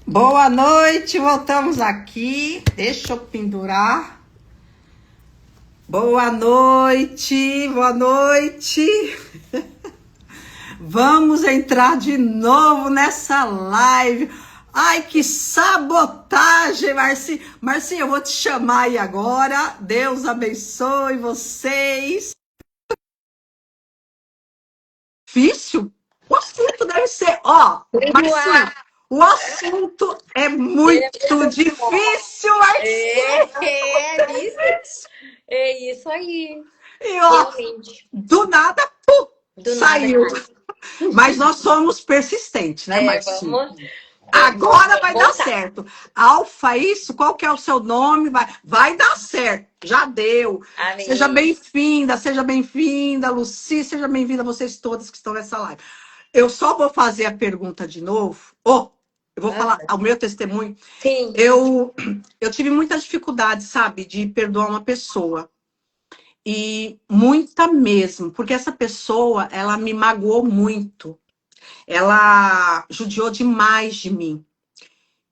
Boa noite, voltamos aqui. Deixa eu pendurar. Boa noite, boa noite. Vamos entrar de novo nessa live. Ai, que sabotagem, Marcinho. Marcinho, eu vou te chamar aí agora. Deus abençoe vocês. Difícil? O assunto deve ser, Marcinho, o assunto é muito difícil, Marcinho. É isso aí. E Realmente. do nada, Do nada, saiu. cara. Mas nós somos persistentes, né, Marcinho? Vamos, Agora vai dar voltar. certo. Alfa, isso, qual que é o seu nome? Vai dar certo. Já deu. Amém. Seja bem-vinda, Luci, seja bem-vinda vocês todas que estão nessa live. Eu só vou fazer a pergunta de novo. Eu vou falar o meu testemunho. Sim. Eu tive muita dificuldade, sabe, de perdoar uma pessoa. E muita mesmo, porque essa pessoa, ela me magoou muito. Ela judiou demais de mim.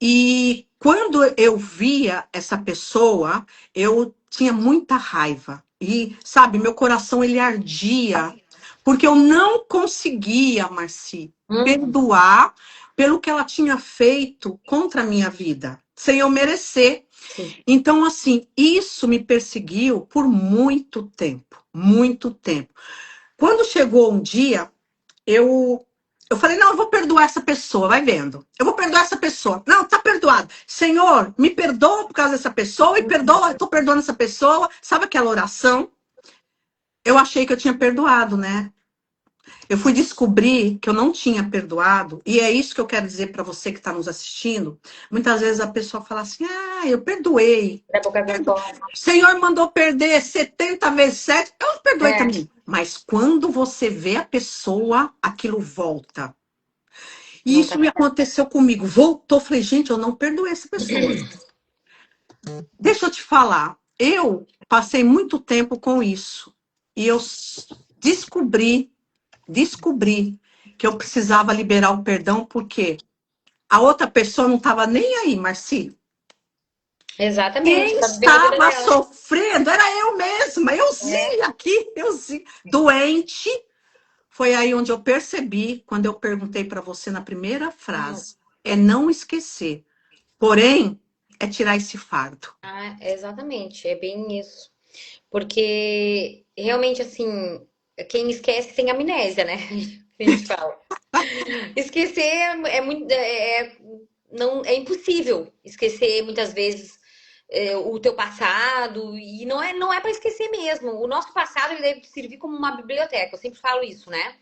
E quando eu via essa pessoa, eu tinha muita raiva. E, sabe, meu coração ele ardia, porque eu não conseguia, Marci, perdoar pelo que ela tinha feito contra a minha vida, sem eu merecer. Sim. Então, assim, isso me perseguiu por muito tempo, muito tempo. Quando chegou um dia, eu falei, não, eu vou perdoar essa pessoa, vai vendo. Eu vou perdoar essa pessoa. Não, tá perdoado. Senhor, me perdoa por causa dessa pessoa e perdoa, eu tô perdoando essa pessoa. Sabe aquela oração? Eu achei que eu tinha perdoado, né? Eu fui descobrir que eu não tinha perdoado, e é isso que eu quero dizer para você que está nos assistindo. Muitas vezes a pessoa fala assim: ah, eu perdoei. Da boca pra fora. O Senhor mandou perder 70 vezes 7, eu perdoei É, também. Mas quando você vê a pessoa, aquilo volta. E não isso tá. me aconteceu comigo. Voltou, falei, gente, eu não perdoei essa pessoa. Deixa eu te falar, eu passei muito tempo com isso. E eu descobri, descobri que eu precisava liberar o perdão, porque a outra pessoa não estava nem aí, Marci. Exatamente. Quem Tá vivendo a vida estava dela. sofrendo era eu mesma, euzinha aqui, euzinha, doente. Foi aí onde eu percebi, quando eu perguntei para você na primeira frase, é não esquecer. Porém, é tirar esse fardo. Exatamente. É bem isso. Porque realmente, assim, quem esquece tem amnésia, né? A gente fala. Esquecer é muito. Não, é impossível esquecer muitas vezes o teu passado e não é para esquecer mesmo. O nosso passado ele deve servir como uma biblioteca. Eu sempre falo isso, né?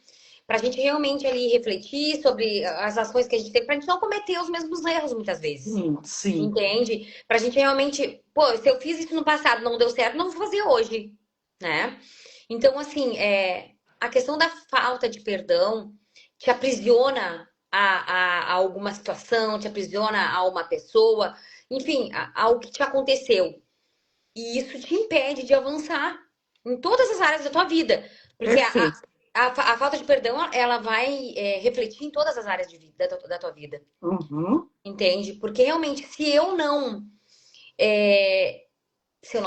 Pra gente realmente ali refletir sobre as ações que a gente tem, pra gente não cometer os mesmos erros muitas vezes. Sim. Entende? Pra gente realmente, pô, se eu fiz isso no passado, não deu certo, não vou fazer hoje, né? Então, assim, a questão da falta de perdão te aprisiona a alguma situação, te aprisiona a uma pessoa, enfim, ao que te aconteceu. E isso te impede de avançar em todas as áreas da tua vida. Porque Perfeito. a falta de perdão, ela vai refletir em todas as áreas de vida, da tua vida. Uhum. Entende? Porque realmente, se eu não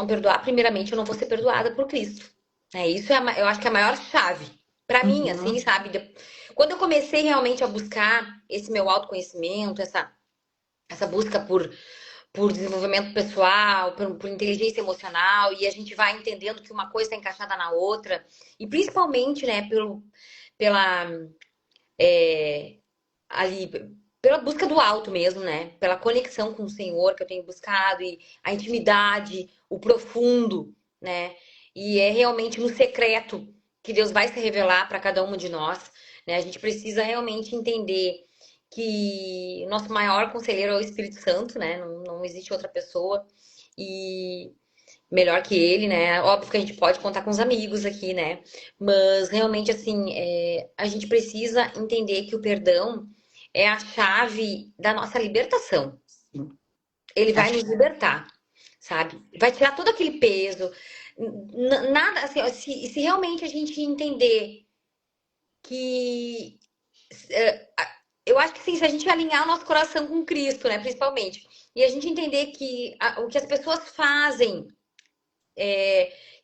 perdoar, primeiramente, eu não vou ser perdoada por Cristo. Isso eu acho que é a maior chave. Pra mim, assim, Uhum. sabe? Quando eu comecei realmente a buscar esse meu autoconhecimento, essa busca por desenvolvimento pessoal, por inteligência emocional, e a gente vai entendendo que uma coisa está encaixada na outra, e principalmente, né, pela, ali, pela busca do alto mesmo, né? Pela conexão com o Senhor que eu tenho buscado, e a intimidade, o profundo, né? E é realmente no secreto que Deus vai se revelar para cada um de nós, né? A gente precisa realmente entender que o nosso maior conselheiro é o Espírito Santo, né? Não existe outra pessoa e melhor que ele, né? Óbvio que a gente pode contar com os amigos aqui, né? Mas realmente, assim, a gente precisa entender que o perdão é a chave da nossa libertação. Ele vai nos libertar, sabe? Vai tirar todo aquele peso. Nada, assim, ó, se realmente a gente entender que eu acho que sim, se a gente alinhar o nosso coração com Cristo, né, principalmente, e a gente entender que o que as pessoas fazem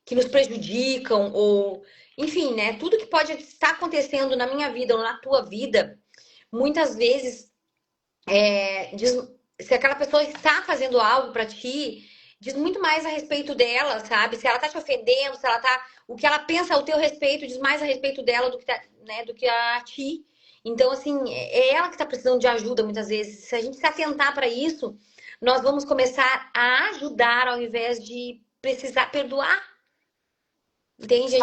que nos prejudicam, ou enfim, né, tudo que pode estar acontecendo na minha vida ou na tua vida, muitas vezes diz, se aquela pessoa está fazendo algo para ti, diz muito mais a respeito dela, sabe? Se ela tá te ofendendo, se ela tá. O que ela pensa ao teu respeito diz mais a respeito dela do que, né, do que a ti. Então, assim, é ela que tá precisando de ajuda muitas vezes. Se a gente se atentar para isso, nós vamos começar a ajudar ao invés de precisar perdoar. Entende?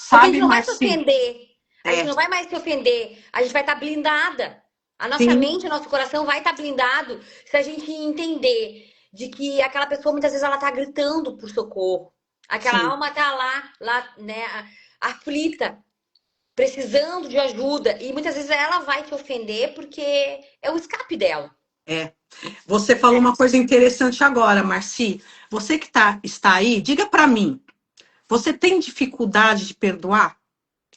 Porque a gente Sabe, não vai se Marci? ofender. A gente É, não vai mais se ofender. A gente vai estar blindada. A nossa sim, mente, o nosso coração vai estar blindado se a gente entender de que aquela pessoa, muitas vezes, ela tá gritando por socorro. Aquela sim. alma tá lá, né, aflita, precisando de ajuda. E muitas vezes ela vai te ofender porque é o escape dela. É. Você falou uma coisa interessante agora, Marci. Você que está aí, diga para mim. Você tem dificuldade de perdoar?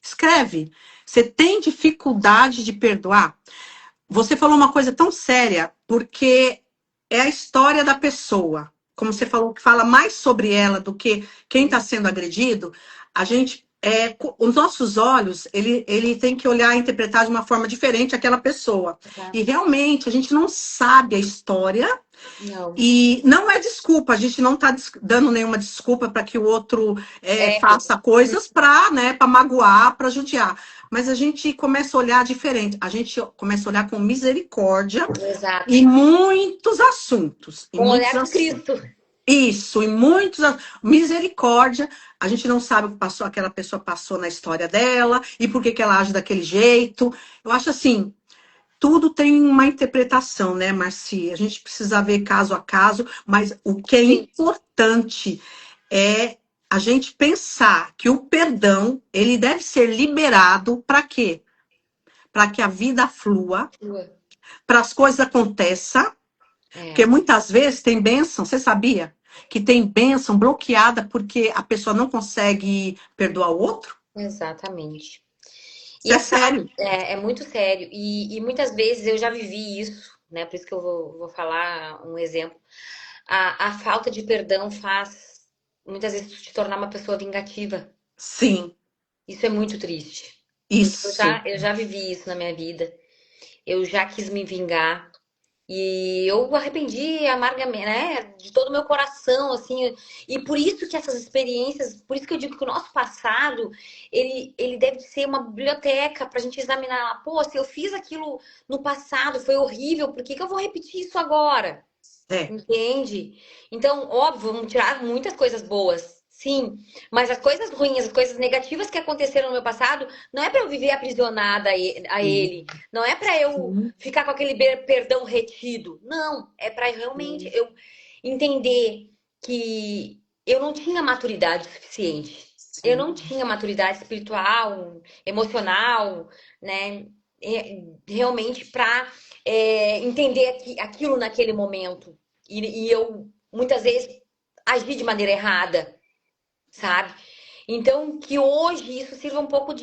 Escreve. Você tem dificuldade de perdoar? Você falou uma coisa tão séria, porque é a história da pessoa. Como você falou, que fala mais sobre ela do que quem está sendo agredido, a gente. Os nossos olhos, ele tem que olhar e interpretar de uma forma diferente aquela pessoa. E Exato. realmente a gente não sabe a história Não. e não é desculpa, a gente não está dando nenhuma desculpa para que o outro É, faça coisas para, né, para magoar, para judiar. Mas a gente começa a olhar diferente, a gente começa a olhar com misericórdia exato. em muitos assuntos. Em Com o muitos olhar de assuntos. Cristo. Isso, em muitos. Misericórdia, a gente não sabe o que passou, aquela pessoa passou na história dela e por que, que ela age daquele jeito. Eu acho assim, tudo tem uma interpretação, né, Marci? A gente precisa ver caso a caso, mas o que é Sim. importante é a gente pensar que o perdão, ele deve ser liberado para quê? Para que a vida flua, para as coisas aconteçam, porque É, muitas vezes tem bênção, você sabia? Que tem bênção bloqueada porque a pessoa não consegue perdoar o outro? exatamente. Isso E é a fa... sério. é muito sério. E muitas vezes eu já vivi isso, né? Por isso que eu vou falar um exemplo. A falta de perdão faz muitas vezes te tornar uma pessoa vingativa. Sim, Isso é muito triste. Porque isso. eu já vivi isso na minha vida. Eu já quis me vingar. E eu arrependi amargamente, né, de todo o meu coração, assim. E por isso que essas experiências, por isso que eu digo que o nosso passado, ele deve ser uma biblioteca para a gente examinar. Pô, se eu fiz aquilo no passado, foi horrível, por que que eu vou repetir isso agora? É. Entende? Então, óbvio, vamos tirar muitas coisas boas, sim. Mas as coisas ruins, as coisas negativas que aconteceram no meu passado, não é para eu viver aprisionada a Sim. ele. Não é para eu Sim. ficar com aquele perdão retido. Não. É para realmente eu entender que eu não tinha maturidade suficiente. Eu não Sim. tinha maturidade espiritual, emocional, né? Realmente para entender aquilo naquele momento. E eu, muitas vezes, agi de maneira errada, sabe? Então, que hoje isso sirva um pouco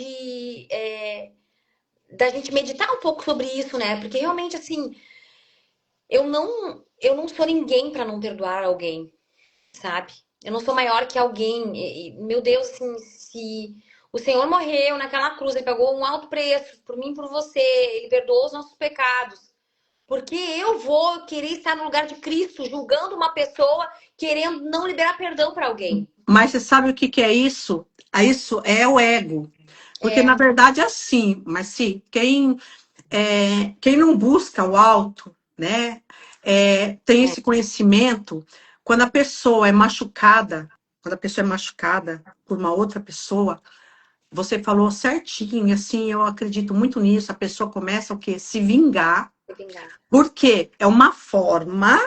da gente meditar um pouco sobre isso, né? Porque realmente, assim, eu não sou ninguém para não perdoar alguém, sabe? Eu não sou maior que alguém. Meu Deus, assim, se o Senhor morreu naquela cruz, ele pagou um alto preço por mim e por você, ele perdoou os nossos pecados. Porque eu vou querer estar no lugar de Cristo, julgando uma pessoa, querendo não liberar perdão para alguém. Mas você sabe o que que é isso? Isso é o ego. Porque, na É, verdade, é assim, mas sim, quem não busca o alto, né, tem é, esse conhecimento, quando a pessoa é machucada, quando a pessoa é machucada por uma outra pessoa, você falou certinho, assim, eu acredito muito nisso, a pessoa começa o quê? Se vingar, vou vingar. porque é uma forma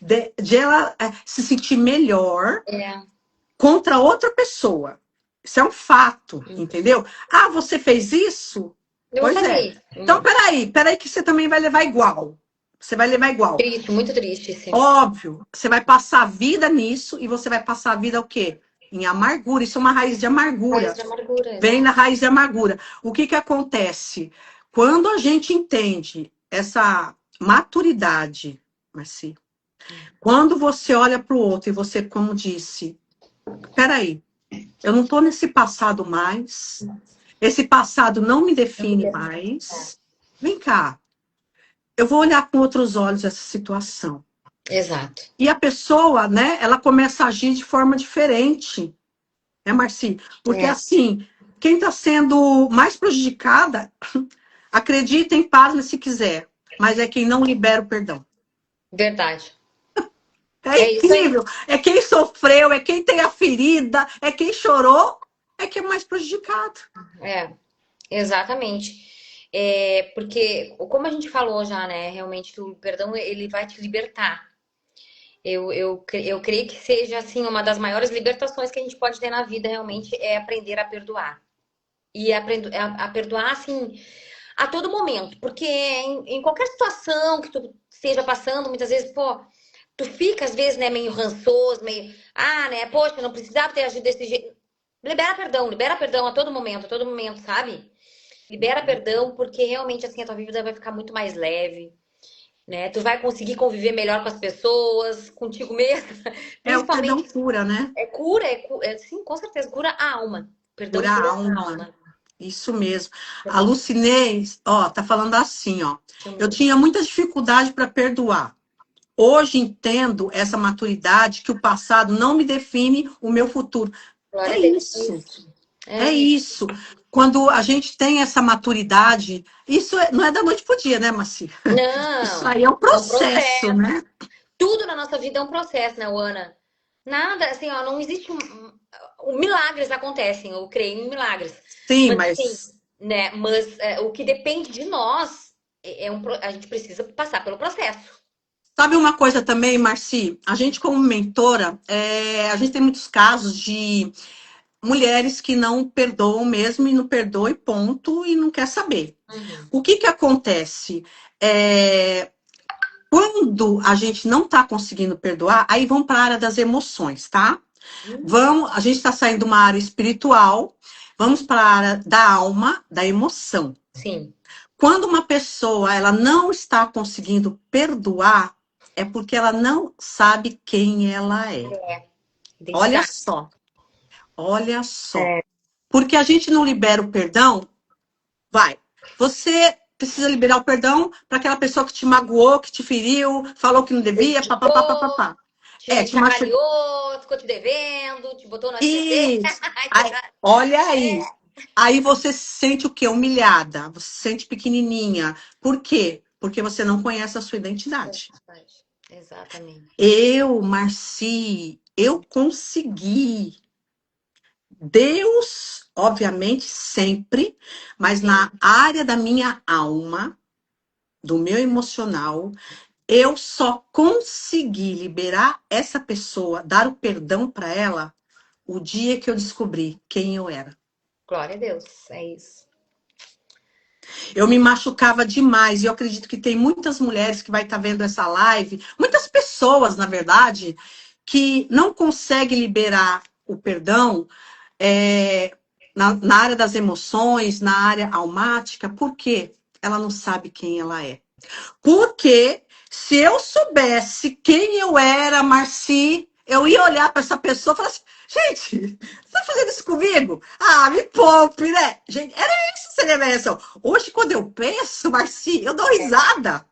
de ela se sentir melhor É, contra outra pessoa. Isso é um fato, entendeu? Ah, você fez isso? eu vou Pois é. fazer isso. Então, peraí que você também vai levar igual. Você vai levar igual. Triste, muito triste, sim. Óbvio, você vai passar a vida nisso e você vai passar a vida o quê? Em amargura. Isso é uma raiz de Raiz amargura. de amargura, Vem exato. na raiz de amargura. O que que acontece? Quando a gente entende essa maturidade, Marci, quando você olha para o outro e você, como disse, peraí, eu não estou nesse passado mais, esse passado não me define mais. Vem cá, eu vou olhar com outros olhos essa situação. Exato. E a pessoa, né, ela começa a agir de forma diferente, né, Marci? Porque assim, quem está sendo mais prejudicada, acreditem, pasme se quiser, mas é quem não libera o perdão. Verdade. É incrível. É quem sofreu, é quem tem a ferida, é quem chorou, é quem é mais prejudicado. Exatamente. Porque, como a gente falou já, né? Realmente que o perdão ele vai te libertar. Eu creio que seja assim uma das maiores libertações que a gente pode ter na vida, realmente, é aprender a perdoar. E aprender a perdoar assim a todo momento. Porque em qualquer situação que tu esteja passando, muitas vezes, pô, tu fica, às vezes, né, meio rançoso, meio, né, poxa, não precisava ter agido desse jeito. Libera perdão a todo momento, sabe? Libera perdão, porque realmente assim a tua vida vai ficar muito mais leve, né? Tu vai conseguir conviver melhor com as pessoas, contigo mesma. É, o perdão Principalmente cura, né? sim, com certeza, cura a alma. Perdão Cura a cura a alma. alma. Isso mesmo. A Perdão. Lucinez, ó, tá falando assim, ó. Eu Deixa tinha muita dificuldade para perdoar. Hoje entendo essa maturidade que o passado não me define o meu futuro. Glória É a Deus. isso. É É. isso. Quando a gente tem essa maturidade, isso não é da noite pro dia, né, Marci? Isso Não, aí é um é um processo, processo. né? Tudo na nossa vida é um processo, né, Ana? Nada, assim, ó, não existe milagres acontecem, eu creio em milagres. Sim, Mas assim, mas né? Mas o que depende de nós a gente precisa passar pelo processo. sabe uma coisa também, Marci? A gente, como mentora, a gente tem muitos casos de mulheres que não perdoam mesmo e não perdoam e ponto, e não quer saber. Uhum. O que que acontece? Quando a gente não está conseguindo perdoar, aí vamos para a área das emoções, tá? A gente está saindo de uma área espiritual, vamos para a área da alma, da emoção. Sim. Quando uma pessoa ela não está conseguindo perdoar, é porque ela não sabe quem ela é. Olha Identidade. só, olha só. Porque a gente não libera o perdão, vai. Você precisa liberar o perdão para aquela pessoa que te magoou, que te feriu, falou que não devia, papapá, Prejudicou, papapá. Te machucou. sacaneou, ficou te devendo, te botou no SPC. Isso. Aí, olha aí. Aí você se sente o quê? Humilhada. Você se sente pequenininha. Por quê? Porque você não conhece a sua identidade. Exatamente. Eu, Marci, eu consegui. Deus, obviamente, sempre, mas na área da minha alma, do meu emocional, eu só consegui liberar essa pessoa, dar o perdão para ela, o dia que eu descobri quem eu era. Glória a Deus, é isso. Eu me machucava demais, e eu acredito que tem muitas mulheres que vai estar vendo essa live, muitas pessoas, na verdade, que não conseguem liberar o perdão na área das emoções, na área almática, por quê? Ela não sabe quem ela é. Porque se eu soubesse quem eu era, Marci, eu ia olhar para essa pessoa e falar assim, gente, você tá fazendo isso comigo? Ah, me poupe, né? Gente, era isso que seria a minha reação. Hoje, quando eu penso, Marci, eu dou risada.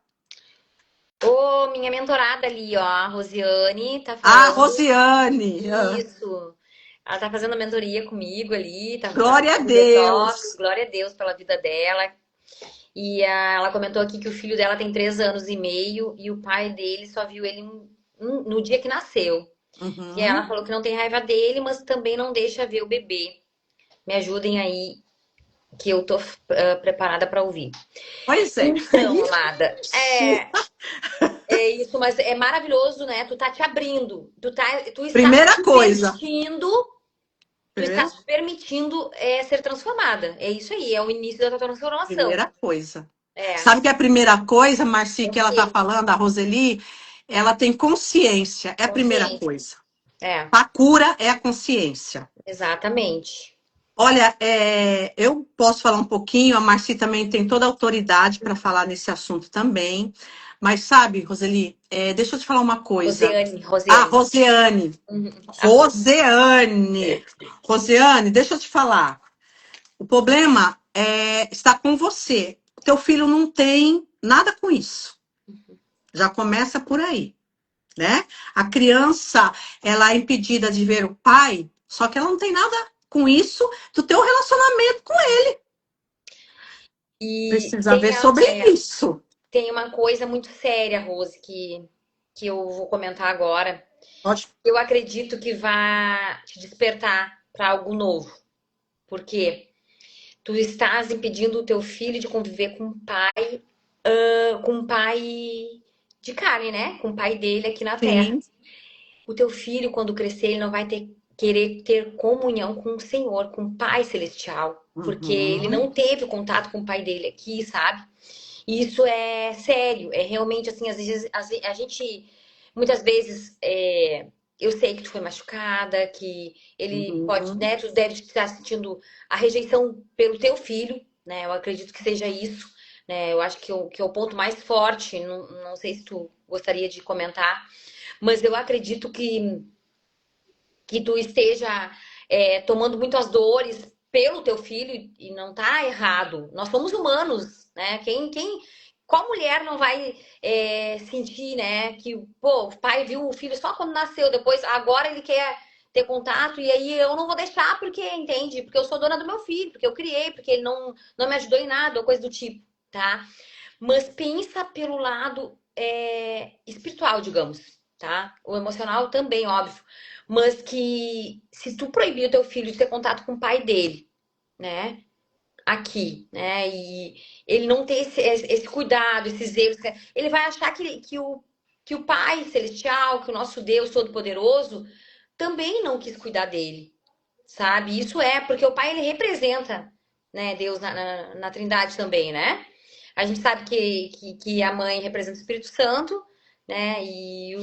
Ô, minha mentorada ali, ó, a Rosiane, tá Ah, falando Rosiane. isso. Ela tá fazendo a mentoria comigo ali, tá Glória a fazendo detox, Deus. glória a Deus pela vida dela. E ela comentou aqui que o filho dela tem 3 anos e meio e o pai dele só viu ele no dia que nasceu. E ela Uhum. falou que não tem raiva dele, mas também não deixa ver o bebê. Me ajudem aí, que eu tô preparada para ouvir. Pois é. Então, amada, Isso. é isso, mas é maravilhoso, né? Tu tá te abrindo, tu está Primeira te coisa. permitindo, tu está Primeira, te permitindo ser transformada. É isso aí, é o início da tua transformação. primeira coisa. É, Sabe que a primeira coisa, Marci, o que ela tá quê? falando, a Roseli, ela tem consciência. É a primeira Consciência. coisa. É, A cura é a consciência. exatamente. Olha, eu posso falar um pouquinho, a Marci também tem toda a autoridade para falar nesse assunto também. Mas sabe, Roseli, deixa eu te falar uma coisa. Rosiane, Ah, Rosiane. Roseane. Uhum. Roseane. Rosiane, deixa eu te falar. O problema está com você. O teu filho não tem nada com isso. Já começa por aí, né? A criança, ela é impedida de ver o pai, só que ela não tem nada com isso do teu relacionamento com ele. E Precisa ver sobre isso. tem uma coisa muito séria, Rose, que eu vou comentar agora. Pode. Eu acredito que vai te despertar para algo novo. Porque tu estás impedindo o teu filho de conviver com um pai de carne, né? Com o pai dele aqui na Terra. Sim. O teu filho, quando crescer, ele não vai querer ter comunhão com o Senhor, com o Pai Celestial. Porque ele Uhum. não teve contato com o pai dele aqui, sabe? E isso é sério, é realmente assim, às vezes a gente, muitas vezes, eu sei que tu foi machucada, que ele pode, Uhum. né, tu deve estar sentindo a rejeição pelo teu filho, né, eu acredito que seja isso, né, eu acho que é o ponto mais forte, não sei se tu gostaria de comentar, mas eu acredito que tu esteja tomando muitas dores pelo teu filho e não tá errado. Nós somos humanos, né? Qual mulher não vai sentir, né? Que, pô, o pai viu o filho só quando nasceu, depois, agora ele quer ter contato e aí eu não vou deixar porque, entende? Porque eu sou dona do meu filho, porque eu criei, porque ele não me ajudou em nada, ou coisa do tipo, tá? Mas pensa pelo lado espiritual, digamos, tá? O emocional também, óbvio. Mas que se tu proibir o teu filho de ter contato com o pai dele, né? Aqui, né? E ele não ter esse cuidado, esses erros, ele vai achar que o Pai Celestial, que o nosso Deus Todo-Poderoso, também não quis cuidar dele, sabe? Isso é porque o Pai ele representa, né, Deus na Trindade também, né? A gente sabe que a mãe representa o Espírito Santo, né? E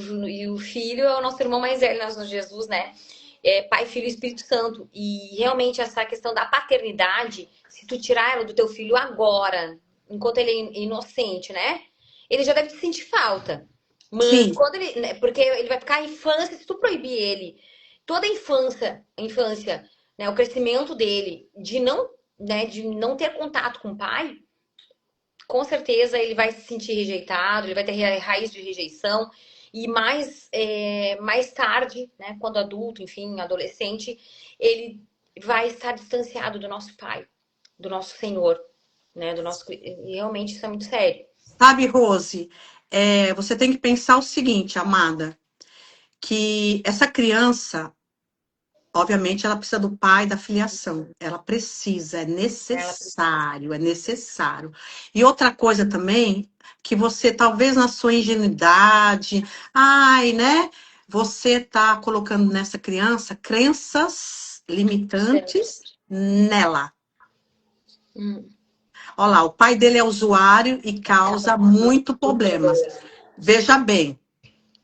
o filho é o nosso irmão mais velho, nosso Jesus, né? Pai, Filho e Espírito Santo. E realmente essa questão da paternidade, se tu tirar ela do teu filho agora, enquanto ele é inocente, né? Ele já deve te sentir falta. Mas Sim. quando ele. Né, porque ele vai ficar a infância, se tu proibir ele, toda a infância, né, o crescimento dele, de não ter contato com o pai, com certeza ele vai se sentir rejeitado, ele vai ter raiz de rejeição. E mais tarde, né, quando adulto, enfim, adolescente, ele vai estar distanciado do nosso Pai, do nosso Senhor, né, do nosso. E realmente isso é muito sério. Sabe, Rose, você tem que pensar o seguinte, amada, que essa criança, obviamente, ela precisa do pai, da filiação. Ela precisa, é Ela, necessário, é necessário. E outra coisa também, que você, talvez na sua ingenuidade, ai, né? Você tá colocando nessa criança crenças limitantes nela. hum, Olha lá, o pai dele é usuário e causa muito problemas. Veja bem,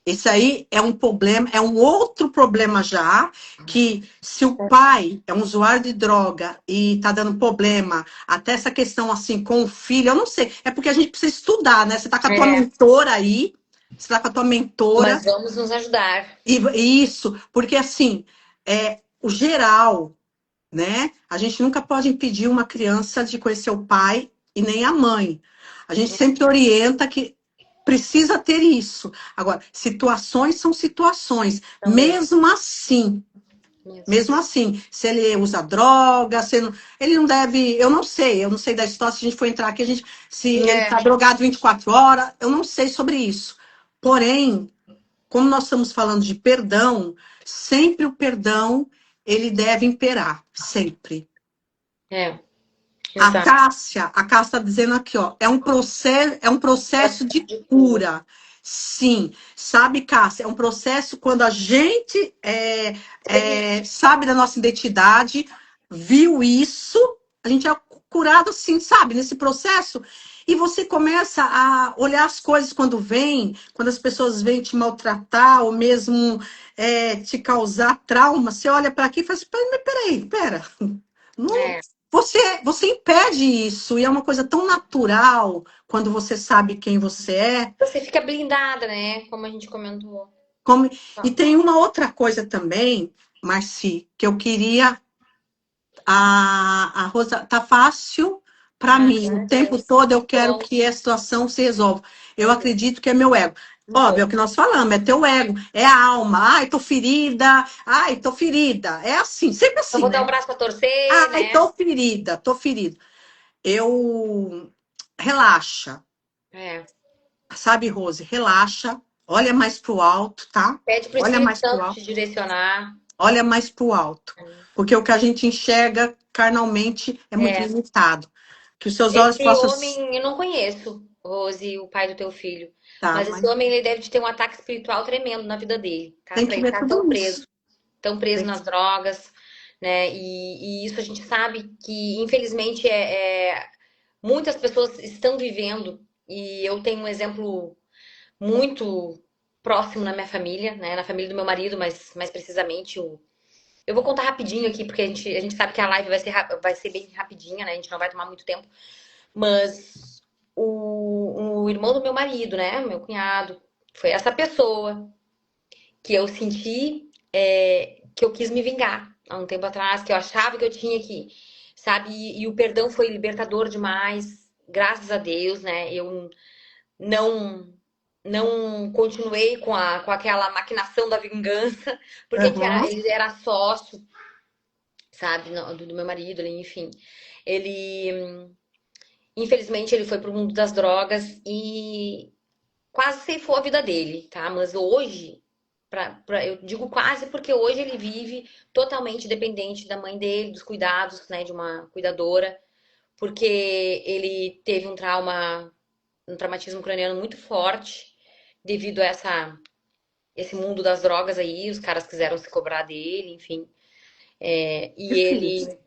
esse aí é um problema, é um outro problema já, que se o pai é um usuário de droga e tá dando problema, até essa questão assim com o filho, eu não sei, é porque a gente precisa estudar, né? Você tá com a tua é, mentora aí, você tá com a tua mentora, mas vamos nos ajudar. e isso, porque assim, o geral, né? A gente nunca pode impedir uma criança de conhecer o pai e nem a mãe. A gente sempre orienta que precisa ter isso. Agora, situações são situações. Também. Mesmo assim, se ele usa droga, se ele não deve, eu não sei da história, se a gente for entrar aqui, se ele está É, drogado 24 horas, eu não sei sobre isso. Porém, como nós estamos falando de perdão, sempre o perdão, ele deve imperar, sempre. é, exato. A Cássia está dizendo aqui, ó, é um processo de De cura. cura. Sim, sabe, Cássia, é um processo quando a gente sabe da nossa identidade, viu isso, a gente é curado assim, sabe, nesse processo, e você começa a olhar as coisas quando vem, quando as pessoas vêm te maltratar, ou mesmo te causar trauma, você olha para aqui e fala assim, peraí, pera. Não, É. você impede isso, e é uma coisa tão natural quando você sabe quem você é. Você fica blindada, né? Como a gente comentou. Como... E Tá. tem uma outra coisa também, Marci, que eu queria. A Rosa, tá fácil para Ai, mim. glória O a tempo Deus. todo eu Que quero bom. que a situação se resolva. Eu Uhum. acredito que é meu ego. Um Óbvio, é o pouco. que nós falamos, é teu ego, é a alma. Ai, tô ferida. Ai, tô ferida. É assim, sempre Eu assim, vou dar né? um braço pra torcer, Ai, né? tô ferida, tô ferida. Eu relaxa, É. sabe, Rose? Relaxa, olha mais pro alto, tá? Pede pro Olha Espírito mais pro Santo alto, te direcionar. olha mais pro alto. Porque o que a gente enxerga carnalmente é muito É. limitado. Que os seus olhos Esse possam homem, eu não conheço, Rose, o pai do teu filho. estar, Mas esse mas homem, ele deve de ter um ataque espiritual tremendo na vida dele, tá? tem Pra que ele ver estar tudo isso. tão preso Tem- nas drogas, né? E isso a gente sabe que, infelizmente, muitas pessoas estão vivendo. E eu tenho um exemplo muito próximo na minha família, né? Na família do meu marido, mas mais precisamente eu vou contar rapidinho aqui, porque a gente sabe que a live vai ser bem rapidinha, né? A gente não vai tomar muito tempo. Mas o irmão do meu marido, né? Meu cunhado, foi essa pessoa que eu senti que eu quis me vingar há um tempo atrás, que eu achava que eu tinha que, sabe? E o perdão foi libertador demais, graças a Deus, né? Eu não não continuei com aquela maquinação da vingança, porque Aham. ele era sócio, sabe, do meu marido, enfim. Ele, infelizmente, ele foi pro mundo das drogas e quase ceifou a vida dele, tá? Mas hoje, eu digo quase porque hoje ele vive totalmente dependente da mãe dele, dos cuidados, né, de uma cuidadora, porque ele teve um traumatismo craniano muito forte devido a esse mundo das drogas aí, os caras quiseram se cobrar dele, enfim. E Difícil.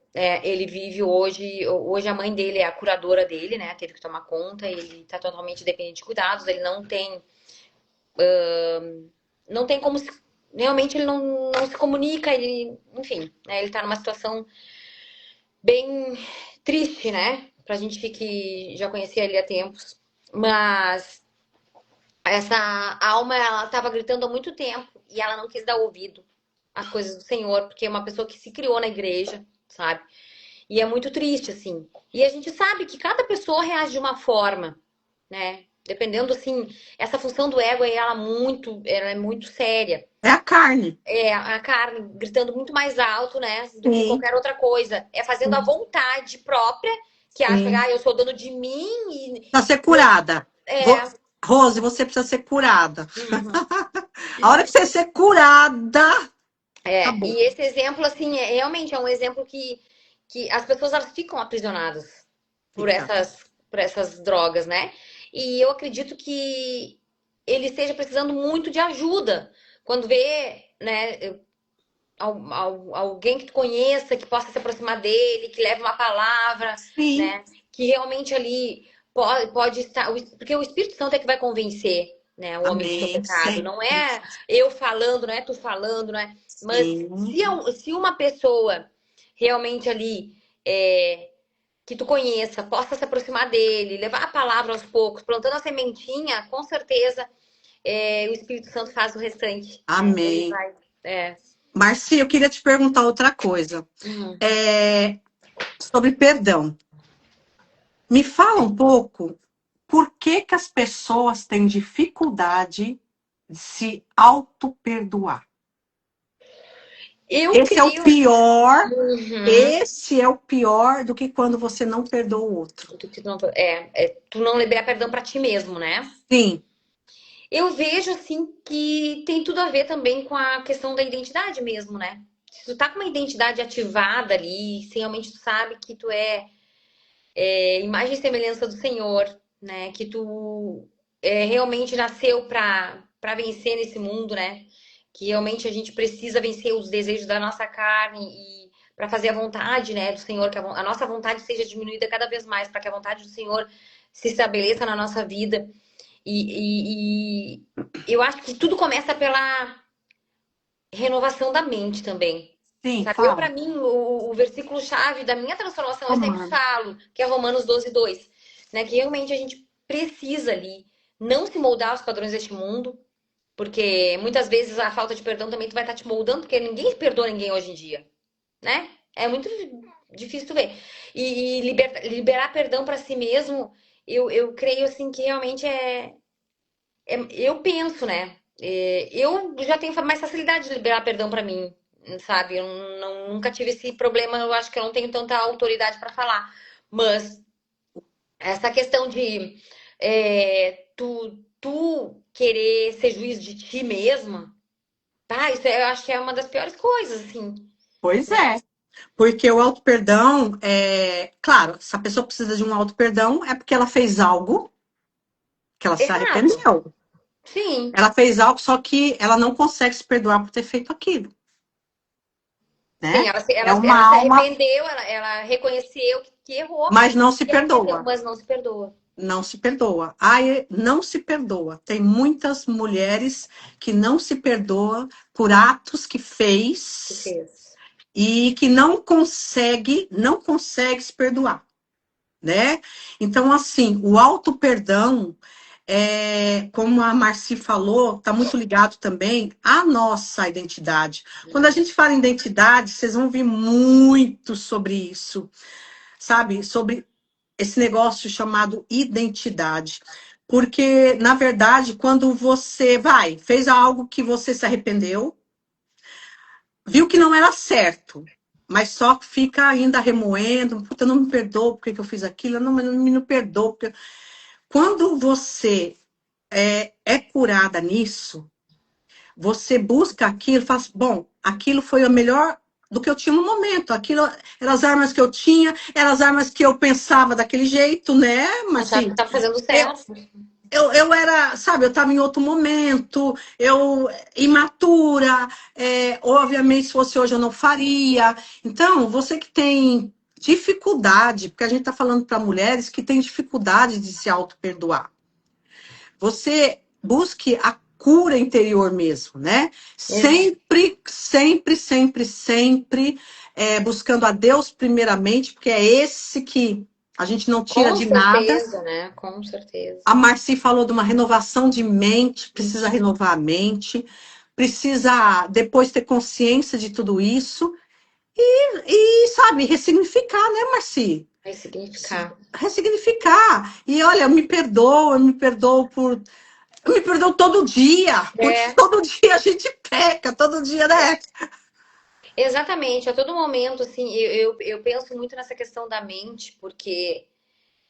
ele vive hoje a mãe dele é a curadora dele, né? Teve que tomar conta, ele tá totalmente dependente de cuidados, ele não tem como realmente ele não se comunica, ele, enfim, né? Ele tá numa situação bem triste, né? Pra gente que já conhecia ele há tempos. Mas essa alma, ela tava gritando há muito tempo e ela não quis dar ouvido às coisas do Senhor, porque é uma pessoa que se criou na igreja, sabe? E é muito triste, assim. E a gente sabe que cada pessoa reage de uma forma, né? Dependendo, assim, essa função do ego, ela é muito séria. É a carne. É a carne gritando muito mais alto, né? Do que Sim, qualquer outra coisa. É fazendo a sim, vontade própria, que acha que, sim. eu sou dono de mim e... Precisa ser curada. É... Rose, você precisa ser curada. Uhum. A hora que você ser curada, acabou. E esse exemplo, assim, realmente é um exemplo que as pessoas elas ficam aprisionadas por Fica. essas drogas, né? E eu acredito que ele esteja precisando muito de ajuda. Quando vê, né, alguém que tu conheça, que possa se aproximar dele, que leve uma palavra, Sim. né? Que realmente ali pode estar. Porque o Espírito Santo é que vai convencer, né, o homem do seu Amém. pecado. Sim. Não é eu falando, não é tu falando, não é. Mas Sim. se uma pessoa realmente ali que tu conheça, possa se aproximar dele, levar a palavra aos poucos, plantando a sementinha, com certeza o Espírito Santo faz o restante, né? Ele Amém. vai. É, Marci, eu queria te perguntar outra coisa. uhum. É, sobre perdão. Me fala um pouco por que que as pessoas têm dificuldade de se auto-perdoar. Eu Esse é o creio. pior, Uhum. esse é o pior do que quando você não perdoa o outro. Tu não liberar perdão pra ti mesmo, né? Sim, Eu vejo assim que tem tudo a ver também com a questão da identidade mesmo, né? Se tu tá com uma identidade ativada ali, se realmente tu sabe que tu é imagem e semelhança do Senhor, né? Que tu realmente nasceu pra vencer nesse mundo, né? Que realmente a gente precisa vencer os desejos da nossa carne e para fazer a vontade, né, do Senhor, que a nossa vontade seja diminuída cada vez mais, para que a vontade do Senhor se estabeleça na nossa vida. E eu acho que tudo começa pela renovação da mente também, Sim, Sabe? Eu, para fala. mim, o versículo-chave da minha transformação, eu sempre Romano. falo, que é Romanos 12:2, né? Que realmente a gente precisa ali não se moldar aos padrões deste mundo, porque muitas vezes a falta de perdão também vai estar te moldando, porque ninguém perdoa ninguém hoje em dia, né? É muito difícil tu ver. E liberar perdão para si mesmo, eu creio assim que realmente eu penso, né? Eu já tenho mais facilidade de liberar perdão pra mim, sabe? Eu nunca tive esse problema, eu acho que eu não tenho tanta autoridade pra falar. Mas essa questão de tu querer ser juiz de ti mesma, tá? Isso eu acho que é uma das piores coisas, assim. Pois é. Porque o auto-perdão, claro, se a pessoa precisa de um auto-perdão, é porque ela fez algo que ela se Exato. arrependeu. Sim. Ela fez algo, só que ela não consegue se perdoar por ter feito aquilo, Sim, né? ela se, ela, É uma ela se alma, arrependeu, ela reconheceu que errou mas não se e arrependeu, perdoa. mas não se perdoa. Não se perdoa. Ai, não se perdoa. Tem muitas mulheres que não se perdoam por atos que Que fez fez. e que não consegue se perdoar, né? Então, assim, o auto-perdão, como a Marci falou, está muito ligado também à nossa identidade. Quando a gente fala em identidade, vocês vão ouvir muito sobre isso, sabe? Sobre esse negócio chamado identidade. Porque, na verdade, quando você fez algo que você se arrependeu, viu que não era certo, mas só fica ainda remoendo, puta, eu não me perdoo porque que eu fiz aquilo, não, mas não me perdoou. Porque... Quando você é curada nisso, você busca aquilo, faz, bom, aquilo foi o melhor do que eu tinha no momento, aquilo eram as armas que eu tinha, eram as armas que eu pensava daquele jeito, né, Achava Marci? que tava fazendo Eu, certo. eu era, sabe, eu estava em outro momento, eu imatura, obviamente, se fosse hoje eu não faria. Então, você que tem dificuldade, porque a gente está falando para mulheres que têm dificuldade de se auto-perdoar, você busque a cura interior mesmo, né? Exato. Sempre, sempre, sempre, sempre buscando a Deus primeiramente, porque é esse que a gente não tira Com de nada. certeza, né? Com certeza. A Marci falou de uma renovação de mente, precisa renovar a mente, precisa depois ter consciência de tudo isso sabe, ressignificar, né, Marci? Vai significar. Ressignificar. E olha, eu me perdoo todo dia, porque É, todo dia a gente peca, todo dia, né? exatamente. A todo momento, assim, eu penso muito nessa questão da mente, porque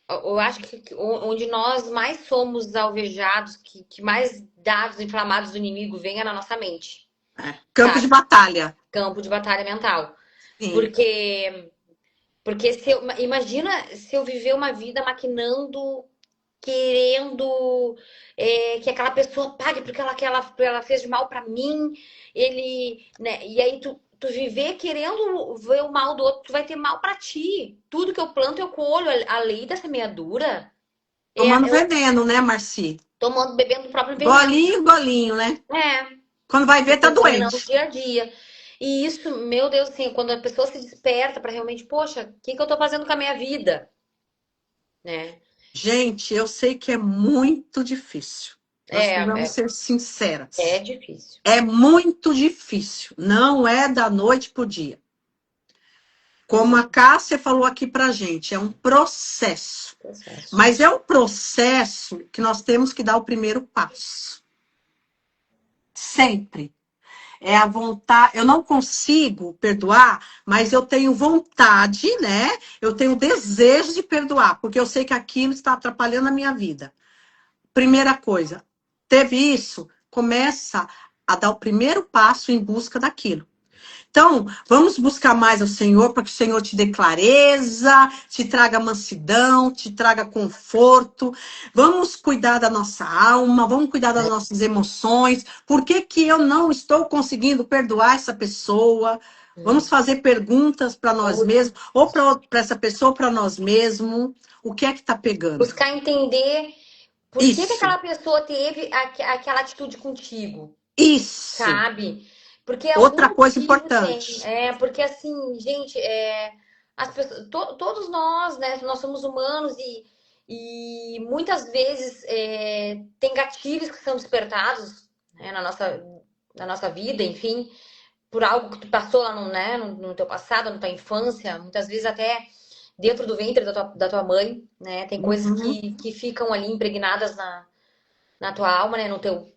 eu acho que onde nós mais somos alvejados, que mais dados inflamados do inimigo venha na nossa mente, Campo de sabe? batalha. Campo de batalha mental. Sim. Porque se imagina se eu viver uma vida maquinando, querendo que aquela pessoa pague porque ela fez de mal pra mim, né? E aí tu viver querendo ver o mal do outro, tu vai ter mal pra ti. Tudo que eu planto eu colho. A lei da semeadura Tomando eu veneno, né, Marci? tomando, bebendo o próprio veneno. Golinho, golinho, né? É, Quando vai ver, tá contaminando o doente. dia a dia. E isso, meu Deus, assim, quando a pessoa se desperta pra realmente, poxa, o que que eu tô fazendo com a minha vida, né? Gente, eu sei que é muito difícil. Nós É, vamos é, ser é sinceras. difícil. É muito difícil. Não é da noite pro dia. Como a Exato. Cássia falou aqui pra gente, é um processo. Processo. Mas é um processo que nós temos que dar o primeiro passo. Sempre. É a vontade. Eu não consigo perdoar, mas eu tenho vontade, né? Eu tenho desejo de perdoar, porque eu sei que aquilo está atrapalhando a minha vida. Primeira coisa, teve isso, começa a dar o primeiro passo em busca daquilo. Então, vamos buscar mais ao Senhor para que o Senhor te dê clareza, te traga mansidão, te traga conforto. Vamos cuidar da nossa alma, vamos cuidar das nossas emoções. Por que que eu não estou conseguindo perdoar essa pessoa? Vamos fazer perguntas para nós mesmos, ou para essa pessoa, para nós mesmos. O que é que está pegando? Buscar entender por que que Isso, aquela pessoa teve aquela atitude contigo, isso. sabe? Porque algum Outra coisa motivo tem. importante. Porque assim, gente, as pessoas, todos nós, né? Nós somos humanos e muitas vezes tem gatilhos que são despertados, né, na nossa vida, enfim, por algo que tu passou lá no, né, no teu passado, na tua infância, muitas vezes até dentro do ventre da tua mãe, né? Tem coisas Uhum. que ficam ali impregnadas na tua alma, né? No teu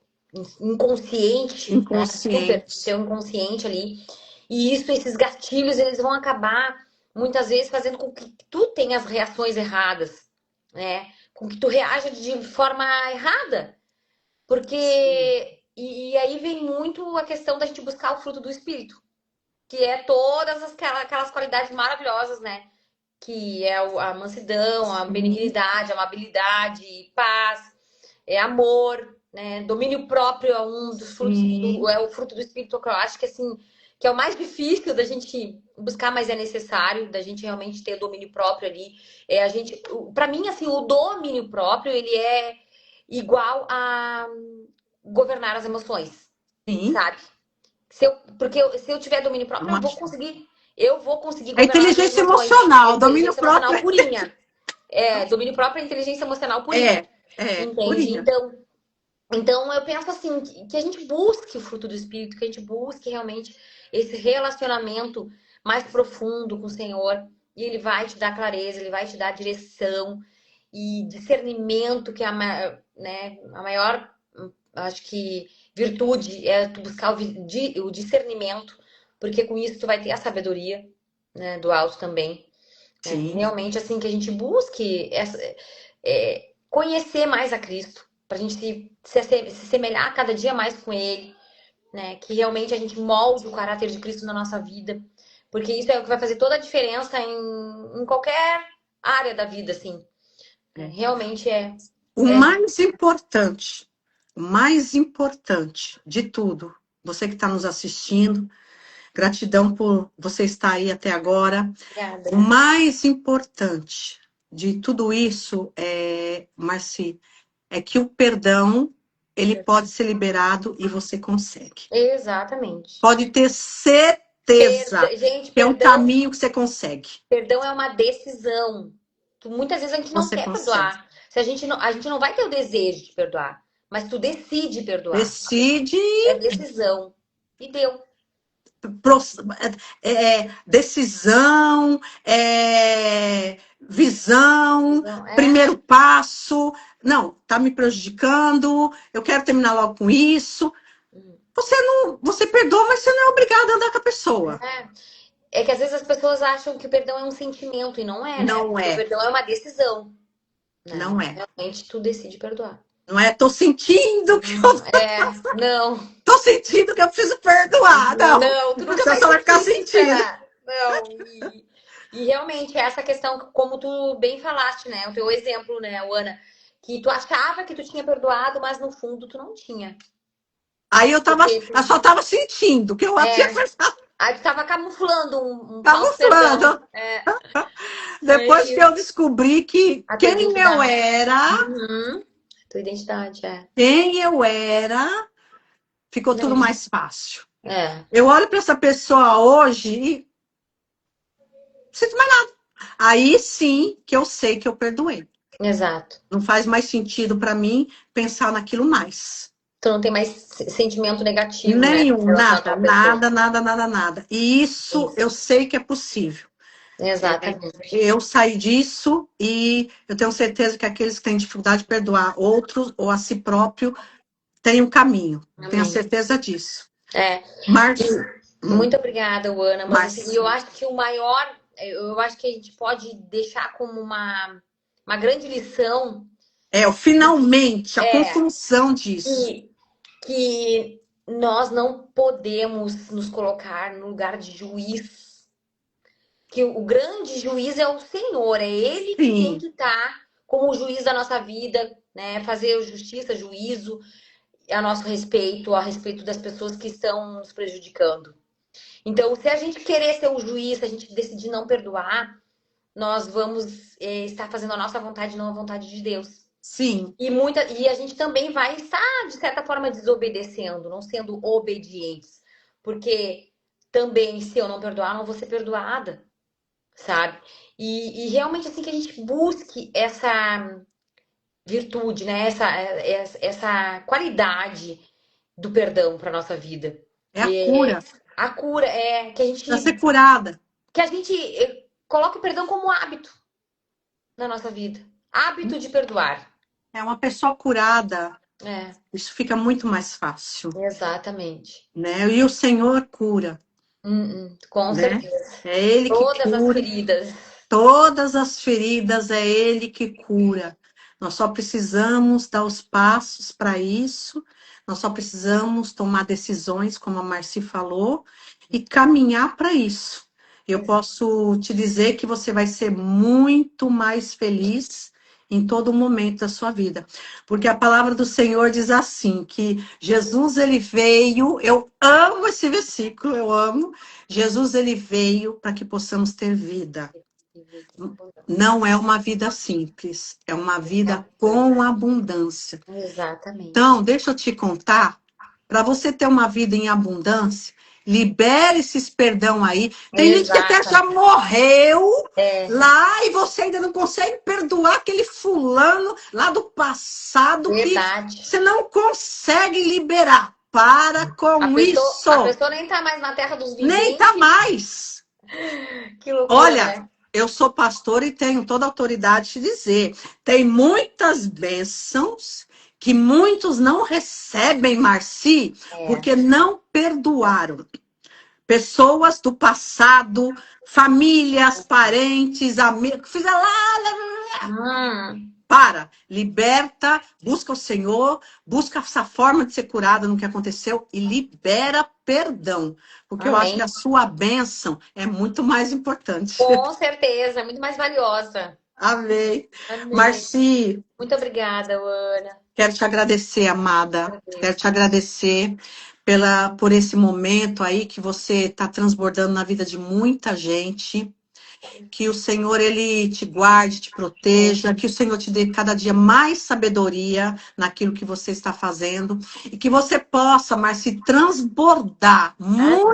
inconsciente, né? Super, no Inconsciente. teu inconsciente ali. E esses gatilhos, eles vão acabar muitas vezes fazendo com que tu tenha as reações erradas, né? Com que tu reaja de forma errada. Sim. Porque e aí vem muito a questão da gente buscar o fruto do espírito, que é todas aquelas qualidades maravilhosas, né? Que é a mansidão, a Sim. benignidade, a amabilidade, paz, amor, né? Domínio próprio é um dos frutos Sim. é o fruto do espírito que eu acho que assim, que é o mais difícil da gente buscar, mas é necessário da gente realmente ter domínio próprio ali. A gente, para mim assim, o domínio próprio, ele é igual a governar as emoções, Sim. sabe? Se eu tiver domínio próprio, eu vou conseguir É governar as minhas inteligência emoções. É emocional, domínio inteligência próprio. emocional purinha. Domínio próprio é inteligência emocional purinha. Entende? Purinha. Então eu penso assim, que a gente busque o fruto do Espírito, que a gente busque realmente esse relacionamento mais profundo com o Senhor. E Ele vai te dar clareza, Ele vai te dar direção e discernimento, que é a maior, acho que, virtude é tu buscar o discernimento, porque com isso tu vai ter a sabedoria, né, do alto também. Sim. Realmente, assim, que a gente busque conhecer mais a Cristo, para a gente se semelhar cada dia mais com Ele, né? Que realmente a gente molde o caráter de Cristo na nossa vida, porque isso é o que vai fazer toda a diferença em qualquer área da vida, assim. É. Realmente O é mais importante de tudo, você que está nos assistindo, gratidão por você estar aí até agora. Obrigada. O mais importante de tudo isso, Marci, é que o perdão, ele pode ser liberado e você consegue. Exatamente. Pode ter certeza Gente, que é um caminho que você consegue. perdão é uma decisão. Muitas vezes a gente não Você quer consegue. perdoar. Se a gente não vai ter o desejo de perdoar, mas tu decide perdoar. Decide, É decisão. E deu. decisão, visão, Decisão. primeiro passo. Não, tá me prejudicando, eu quero terminar logo com isso. Você perdoa, mas você não é obrigado a andar com a pessoa. É que às vezes as pessoas acham que o perdão é um sentimento e não é, né? Não Porque o é, perdão é uma decisão, né? não é. Realmente tu decide perdoar. Não é, tô sentindo que eu Não, tô sentindo que eu preciso perdoar. Não, não, tu nunca você vai só vai ficar sentir, sentindo. não. E realmente essa questão, como tu bem falaste, né? O teu exemplo, né, Ana? Que tu achava que tu tinha perdoado, mas no fundo tu não tinha. Aí Porque eu só tava sentindo que eu tinha pensado, aí tu tava camuflando um falso perdão. camuflando. É Depois que isso. eu descobri que A tua quem eu identidade. era, Uhum. Tua identidade, ficou tudo Não. mais fácil. É, Eu olho para essa pessoa hoje e não sinto mais nada. Aí sim que eu sei que eu perdoei. exato. Não faz mais sentido para mim pensar naquilo mais. Tu não tem mais sentimento negativo, né? Com Nenhum, relação nada, àquela pessoa. nada, nada, nada, nada. E isso Isso. eu sei que é possível. Exatamente. Eu saí disso e eu tenho certeza que aqueles que têm dificuldade de perdoar outros ou a si próprio têm um caminho. Tenho a Amém. certeza disso. É. Mas, Muito obrigada, Ana. Mas assim, mas eu acho que o maior, eu acho que a gente pode deixar como uma grande lição finalmente a é conclusão disso. que, que nós não podemos nos colocar no lugar de juiz, que o grande juiz é o Senhor, é Ele que tem Sim, que estar como o juiz da nossa vida, né? Fazer justiça, juízo a nosso respeito, a respeito das pessoas que estão nos prejudicando. Então, se a gente querer ser o juiz, se a gente decidir não perdoar, nós vamos estar fazendo a nossa vontade, não a vontade de Deus. sim, E a gente também vai estar, de certa forma, desobedecendo, não sendo obedientes. Porque também, se eu não perdoar, não vou ser perdoada, sabe? E realmente, assim, que a gente busque essa virtude, né? Essa qualidade do perdão para nossa vida. É a cura. A cura é Para ser curada. que a gente coloque o perdão como hábito na nossa vida. Hábito de perdoar. É uma pessoa curada. É, Isso fica muito mais fácil, exatamente. né? E o Senhor cura, Com né? certeza. É Ele que Todas as cura. feridas. Todas as feridas é Ele que cura. Nós só precisamos dar os passos para isso. Nós só precisamos tomar decisões, como a Marci falou, e caminhar para isso. Eu posso te dizer que você vai ser muito mais feliz em todo momento da sua vida. Porque a palavra do Senhor diz assim, que Jesus ele veio, eu amo esse versículo, eu amo. Jesus ele veio para que possamos ter vida. Não é uma vida simples, é uma vida com abundância. Exatamente. Então, deixa eu te contar, para você ter uma vida em abundância, libere esses perdão aí. Tem gente que até já Exatamente. morreu É, lá e você ainda não consegue perdoar aquele fulano lá do passado que verdade. você não consegue liberar. Para com A isso. pessoa nem tá mais na terra dos Nem tá viventes. mais. Que loucura, Olha, né? eu sou pastora e tenho toda a autoridade de dizer. Tem muitas bênçãos que muitos não recebem, Marci, É. porque não perdoaram. Pessoas do passado, famílias, parentes, amigos, fizeram lá. Hum, Para, liberta, busca o Senhor, busca essa forma de ser curada no que aconteceu e libera perdão. Porque eu acho que amém. a sua bênção é muito mais importante. Com certeza, muito mais valiosa. Amém. Amém. Marci, Muito obrigada, Ana. quero te agradecer, amada. Quero Agradeço. te agradecer por esse momento aí que você está transbordando na vida de muita gente. Que o Senhor, ele te guarde, te proteja, que o Senhor te dê cada dia mais sabedoria naquilo que você está fazendo e que você possa, Marci, transbordar Amém.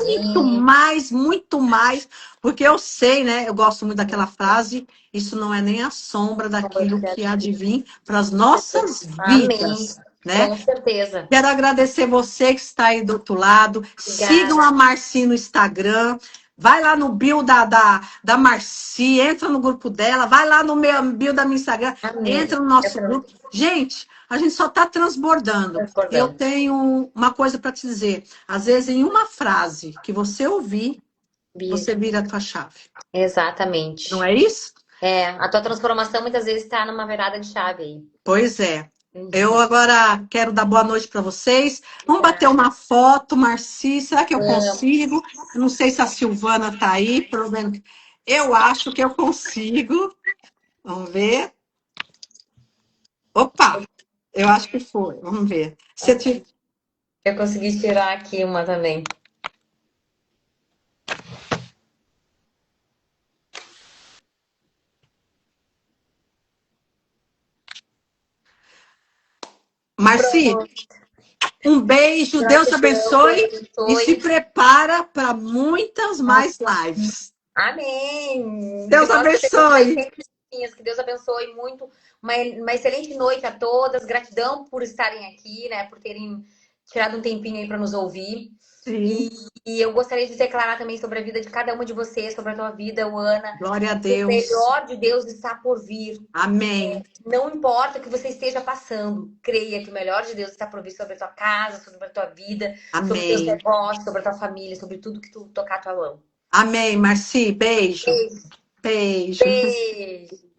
muito mais, porque eu sei, né? Eu gosto muito daquela frase, isso não é nem a sombra daquilo que há de vir para as nossas Amém. vidas, né? Com certeza. Quero agradecer você que está aí do outro lado. Sigam Obrigada. a Marci no Instagram. Vai lá no bio da Marci, entra no grupo dela. Vai lá no meu bio da minha Instagram, Amém. entra no nosso grupo. Gente, a gente só está transbordando. E eu Transbordando. tenho uma coisa para te dizer. Às vezes, em uma frase que você ouvir, Bia. você vira a tua chave. Não Exatamente. é isso? É, a tua transformação muitas vezes está numa virada de chave aí. Pois é. Eu Uhum. agora quero dar boa noite para vocês. Vamos bater Obrigada. uma foto, Marci. Será que eu Vamos. consigo? Eu não sei se a Silvana está aí. Pelo menos eu acho que eu consigo. Vamos ver. Opa! Eu acho que foi. Vamos ver. Eu consegui tirar aqui uma também. Marci, Pronto. um beijo. Deus Gratidão, Deus abençoe. E se abençoe. prepara para muitas mais lives. Amém. Que Deus nós sejamos aí abençoe. sempre juntinhas. Que Deus abençoe muito. Uma excelente noite a todas. Gratidão por estarem aqui, né? Por terem tirado um tempinho aí para nos ouvir. E, Sim. e eu gostaria de declarar também sobre a vida de cada uma de vocês, sobre a tua vida, Ana. Glória a O Deus. melhor de Deus está por vir. Amém. Não importa o que você esteja passando, creia que o melhor de Deus está por vir sobre a tua casa, sobre a tua vida, sobre os teus Amém. negócios, sobre a tua família, sobre tudo que tu tocar a tua mão. Amém, Marci. Beijo. Beijo. Beijo. Beijo.